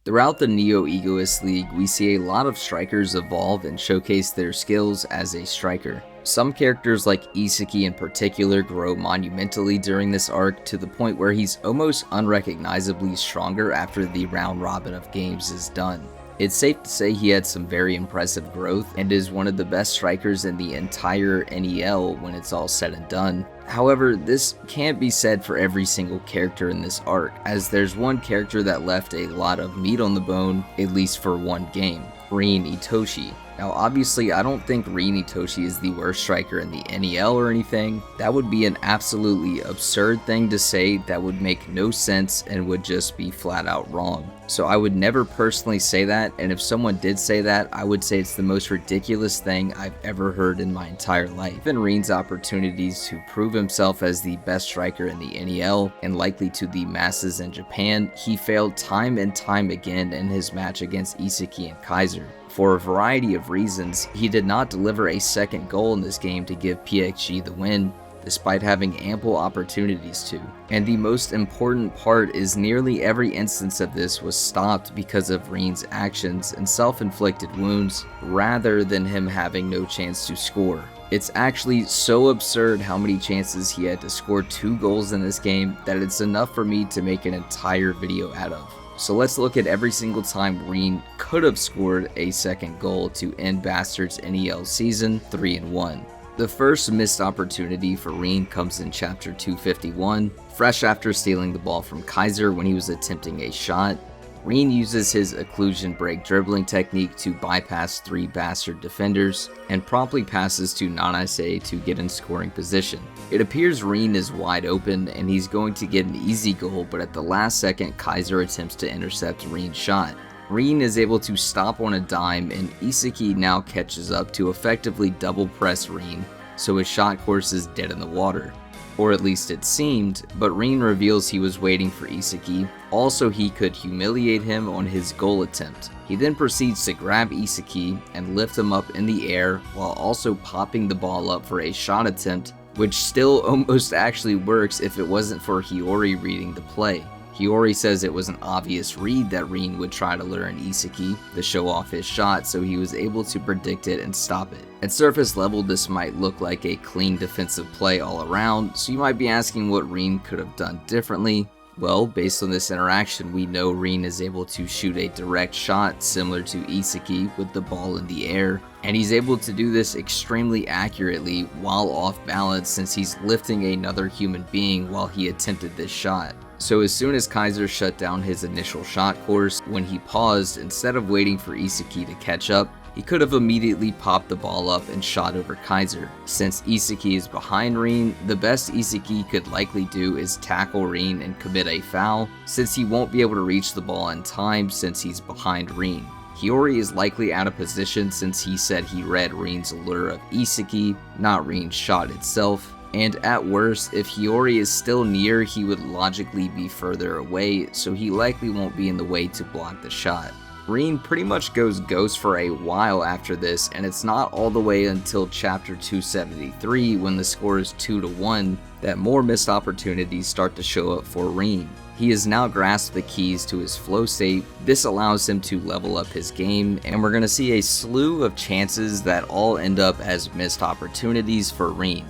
Throughout the Neo-Egoist League, we see a lot of strikers evolve and showcase their skills as a striker. Some characters like Isagi in particular grow monumentally during this arc to the point where he's almost unrecognizably stronger after the round robin of games is done. It's safe to say he had some very impressive growth and is one of the best strikers in the entire NEL when it's all said and done. However, this can't be said for every single character in this arc, as there's one character that left a lot of meat on the bone, at least for one game, Rin Itoshi. Now obviously I don't think Rin Itoshi is the worst striker in the NEL or anything. That would be an absolutely absurd thing to say that would make no sense and would just be flat out wrong. So I would never personally say that, and if someone did say that, I would say it's the most ridiculous thing I've ever heard in my entire life. Given Rin's opportunities to prove himself as the best striker in the NEL and likely to the masses in Japan, he failed time and time again in his match against Isagi and Kaiser. For a variety of reasons, he did not deliver a second goal in this game to give PXG the win, despite having ample opportunities to. And the most important part is nearly every instance of this was stopped because of Rin's actions and self-inflicted wounds, rather than him having no chance to score. It's actually so absurd how many chances he had to score 2 goals in this game that it's enough for me to make an entire video out of. So let's look at every single time Rin could have scored a second goal to end Bastard's NEL season 3-1. The first missed opportunity for Rin comes in chapter 251, fresh after stealing the ball from Kaiser when he was attempting a shot. Rin uses his occlusion break dribbling technique to bypass 3 Bastard defenders and promptly passes to Nanase to get in scoring position. It appears Rin is wide open and he's going to get an easy goal, but at the last second Kaiser attempts to intercept Rin's shot. Rin is able to stop on a dime and Isagi now catches up to effectively double press Rin, so his shot course is dead in the water. Or at least it seemed, but Rin reveals he was waiting for Isagi, also he could humiliate him on his goal attempt. He then proceeds to grab Isagi and lift him up in the air while also popping the ball up for a shot attempt, which still almost actually works if it wasn't for Hiyori reading the play. Hiyori says it was an obvious read that Rin would try to lure in Isagi to show off his shot, so he was able to predict it and stop it. At surface level, this might look like a clean defensive play all around, so you might be asking what Rin could have done differently. Well, based on this interaction, we know Rin is able to shoot a direct shot similar to Isagi with the ball in the air, and he's able to do this extremely accurately while off balance since he's lifting another human being while he attempted this shot. So as soon as Kaiser shut down his initial shot course, when he paused, instead of waiting for Isagi to catch up, he could have immediately popped the ball up and shot over Kaiser. Since Isagi is behind Rin, the best Isagi could likely do is tackle Rin and commit a foul, since he won't be able to reach the ball in time since he's behind Rin. Hiyori is likely out of position since he said he read Rin's allure of Isagi, not Rin's shot itself. And at worst, if Hiyori is still near, he would logically be further away, so he likely won't be in the way to block the shot. Rin pretty much goes ghost for a while after this, and it's not all the way until chapter 273 when the score is 2-1 that more missed opportunities start to show up for Rin. He has now grasped the keys to his flow state. This allows him to level up his game, and we're going to see a slew of chances that all end up as missed opportunities for Rin.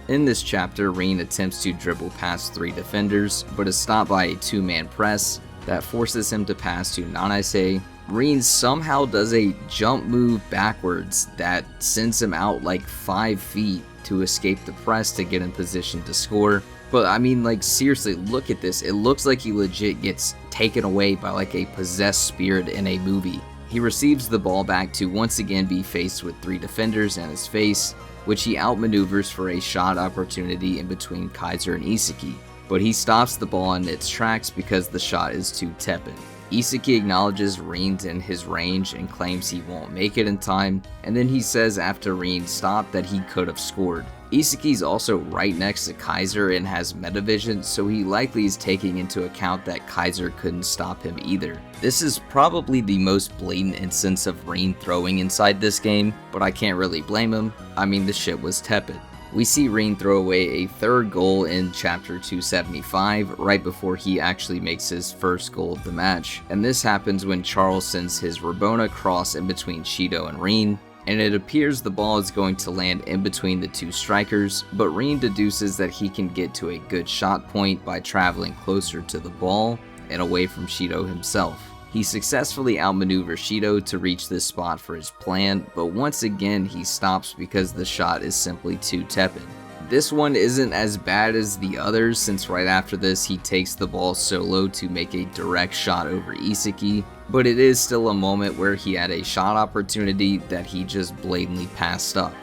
In this chapter, Rin attempts to dribble past 3 defenders, but is stopped by a 2-man press that forces him to pass to Nanase. Rin somehow does a jump move backwards that sends him out like 5 feet to escape the press to get in position to score. But I mean, like, seriously, look at this. It looks like he legit gets taken away by like a possessed spirit in a movie. He receives the ball back to once again be faced with 3 defenders in his face, which he outmaneuvers for a shot opportunity in between Kaiser and Isagi, but he stops the ball in its tracks because the shot is too tepid. Isagi acknowledges Rin's in his range and claims he won't make it in time, and then he says after Rin stopped that he could have scored. Isagi's also right next to Kaiser and has metavision, so he likely is taking into account that Kaiser couldn't stop him either. This is probably the most blatant instance of Rin throwing inside this game, but I can't really blame him. I mean, the shit was tepid. We see Rin throw away a third goal in chapter 275, right before he actually makes his first goal of the match, and this happens when Charles sends his Rabona cross in between Shido and Rin, and it appears the ball is going to land in between the two strikers, but Rin deduces that he can get to a good shot point by traveling closer to the ball and away from Shido himself. He successfully outmaneuvers Shido to reach this spot for his plan, but once again he stops because the shot is simply too tepid. This one isn't as bad as the others, since right after this he takes the ball solo to make a direct shot over Isagi, but it is still a moment where he had a shot opportunity that he just blatantly passed up.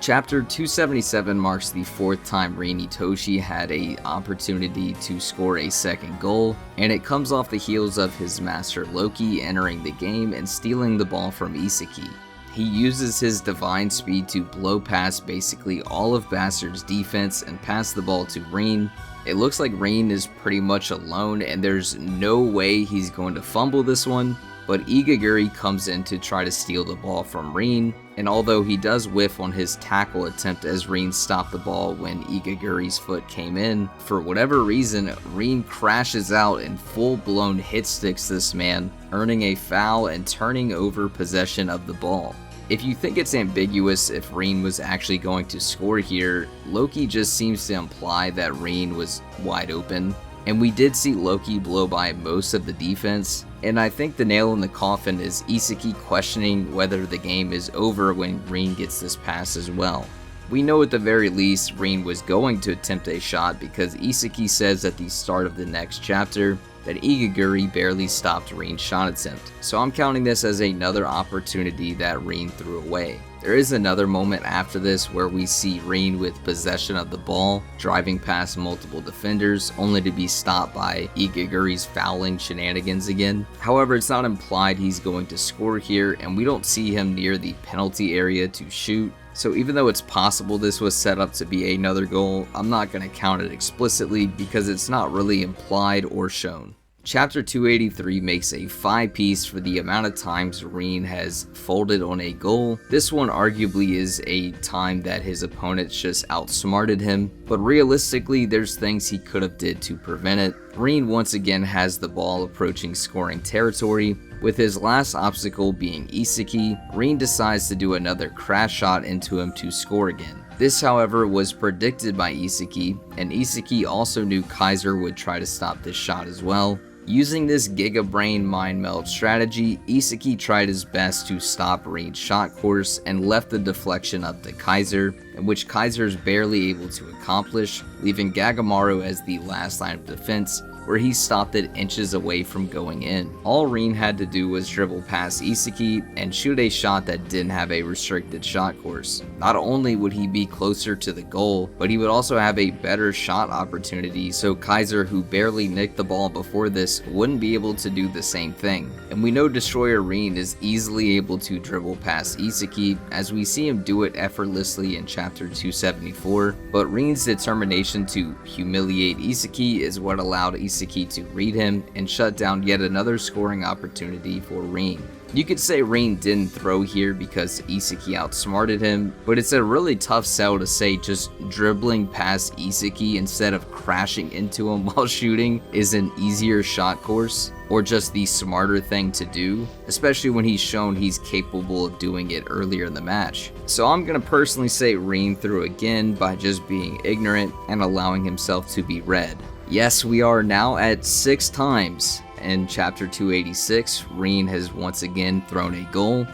Chapter 277 marks the fourth time Rin Itoshi had an opportunity to score a second goal, and it comes off the heels of his master Loki entering the game and stealing the ball from Isagi. He uses his divine speed to blow past basically all of Bastard's defense and pass the ball to Rin. It looks like Rin is pretty much alone and there's no way he's going to fumble this one, but Igaguri comes in to try to steal the ball from Rin, and although he does whiff on his tackle attempt as Rin stopped the ball when Igaguri's foot came in, for whatever reason, Rin crashes out and full-blown hit sticks this man, earning a foul and turning over possession of the ball. If you think it's ambiguous if Rin was actually going to score here, Loki just seems to imply that Rin was wide open. And we did see Loki blow by most of the defense, and I think the nail in the coffin is Isagi questioning whether the game is over when Rin gets this pass as well. We know at the very least Rin was going to attempt a shot because Isagi says at the start of the next chapter that Igaguri barely stopped Rin's shot attempt, so I'm counting this as another opportunity that Rin threw away. There is another moment after this where we see Rin with possession of the ball, driving past multiple defenders, only to be stopped by Igaguri's fouling shenanigans again. However, it's not implied he's going to score here, and we don't see him near the penalty area to shoot. So even though it's possible this was set up to be another goal, I'm not going to count it explicitly because it's not really implied or shown. Chapter 283 makes a 5-piece for the amount of times Rin has folded on a goal. This one arguably is a time that his opponents just outsmarted him, but realistically there's things he could have did to prevent it. Rin once again has the ball approaching scoring territory. With his last obstacle being Isagi, Rin decides to do another crash shot into him to score again. This, however, was predicted by Isagi, and Isagi also knew Kaiser would try to stop this shot as well. Using this Giga Brain Mind Meld strategy, Isagi tried his best to stop Rin's shot course and left the deflection up to Kaiser, in which Kaiser is barely able to accomplish, leaving Gagamaru as the last line of defense, where he stopped it inches away from going in. All Rin had to do was dribble past Isagi and shoot a shot that didn't have a restricted shot course. Not only would he be closer to the goal, but he would also have a better shot opportunity, so Kaiser, who barely nicked the ball before this, wouldn't be able to do the same thing. And we know Destroyer Rin is easily able to dribble past Isagi, as we see him do it effortlessly in chapter 274, but Rin's determination to humiliate Isagi is what allowed Isagi to read him and shut down yet another scoring opportunity for Rin. You could say Rin didn't throw here because Isagi outsmarted him, but it's a really tough sell to say just dribbling past Isagi instead of crashing into him while shooting is an easier shot course, or just the smarter thing to do, especially when he's shown he's capable of doing it earlier in the match. So I'm gonna personally say Rin threw again by just being ignorant and allowing himself to be read. Yes, we are now at 6 times. In chapter 286, Rin has once again thrown a goal.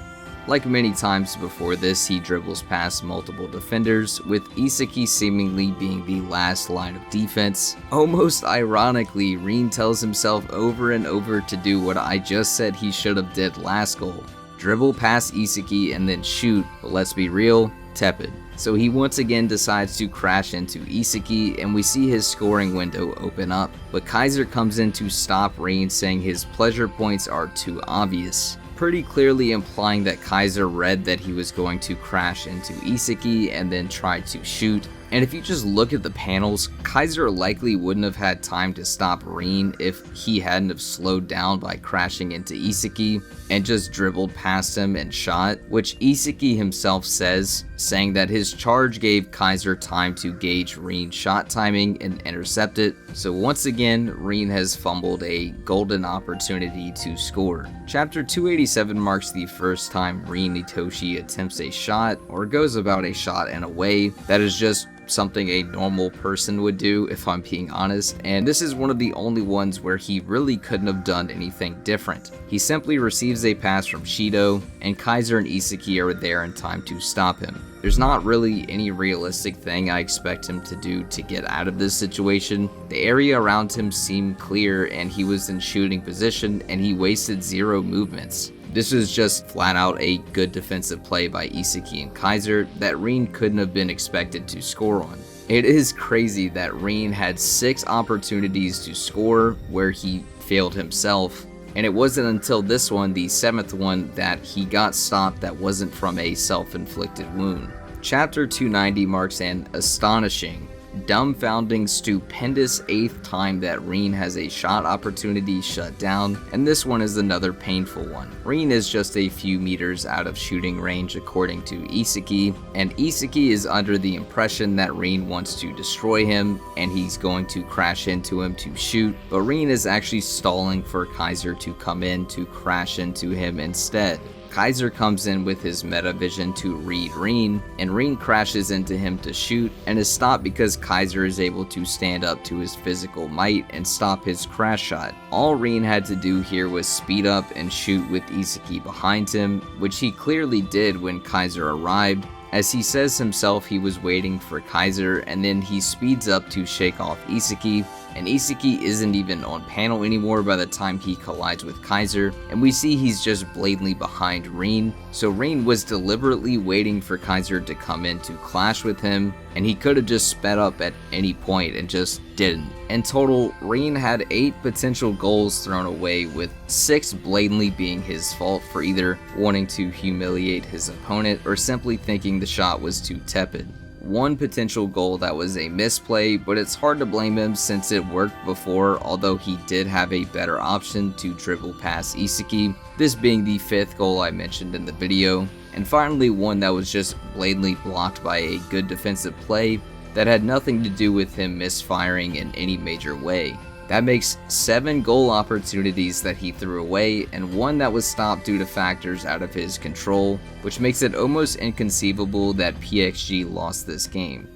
Like many times before this, he dribbles past multiple defenders, with Isagi seemingly being the last line of defense. Almost ironically, Rin tells himself over and over to do what I just said he should have did last goal. Dribble past Isagi and then shoot, but let's be real, tepid. So he once again decides to crash into Isagi, and we see his scoring window open up. But Kaiser comes in to stop Rin, saying his pleasure points are too obvious, pretty clearly implying that Kaiser read that he was going to crash into Isagi and then tried to shoot. And if you just look at the panels, Kaiser likely wouldn't have had time to stop Rin if he hadn't have slowed down by crashing into Isagi and just dribbled past him and shot, which Isagi himself says, saying that his charge gave Kaiser time to gauge Rin's shot timing and intercept it. So once again, Rin has fumbled a golden opportunity to score. Chapter 287 marks the first time Rin Itoshi attempts a shot or goes about a shot in a way that is just something a normal person would do, if I'm being honest, and this is one of the only ones where he really couldn't have done anything different. He simply receives a pass from Shido, and Kaiser and Isagi are there in time to stop him. There's not really any realistic thing I expect him to do to get out of this situation. The area around him seemed clear and he was in shooting position and he wasted 0 movements. This was just flat out a good defensive play by Isagi and Kaiser that Rin couldn't have been expected to score on. It is crazy that Rin had 6 opportunities to score where he failed himself, and it wasn't until this one, the 7th one, that he got stopped that wasn't from a self-inflicted wound. Chapter 290 marks an astonishing, dumbfounding, stupendous 8th time that Rin has a shot opportunity shut down, and this one is another painful one. Rin is just a few meters out of shooting range according to Isagi, and Isagi is under the impression that Rin wants to destroy him and he's going to crash into him to shoot, but Rin is actually stalling for Kaiser to come in to crash into him instead. Kaiser comes in with his meta vision to read Rin, and Rin crashes into him to shoot and is stopped because Kaiser is able to stand up to his physical might and stop his crash shot. All Rin had to do here was speed up and shoot with Isagi behind him, which he clearly did when Kaiser arrived. As he says himself, he was waiting for Kaiser, and then he speeds up to shake off Isagi, and Isagi isn't even on panel anymore by the time he collides with Kaiser, and we see he's just blatantly behind Rin. So Rin was deliberately waiting for Kaiser to come in to clash with him, and he could have just sped up at any point and just didn't. In total, Rin had 8 potential goals thrown away, with 6 blatantly being his fault for either wanting to humiliate his opponent or simply thinking the shot was too tepid. 1 potential goal that was a misplay, but it's hard to blame him since it worked before, although he did have a better option to dribble past Isagi, this being the 5th goal I mentioned in the video. And finally, one that was just blatantly blocked by a good defensive play that had nothing to do with him misfiring in any major way. That makes 7 goal opportunities that he threw away, and 1 that was stopped due to factors out of his control, which makes it almost inconceivable that PXG lost this game.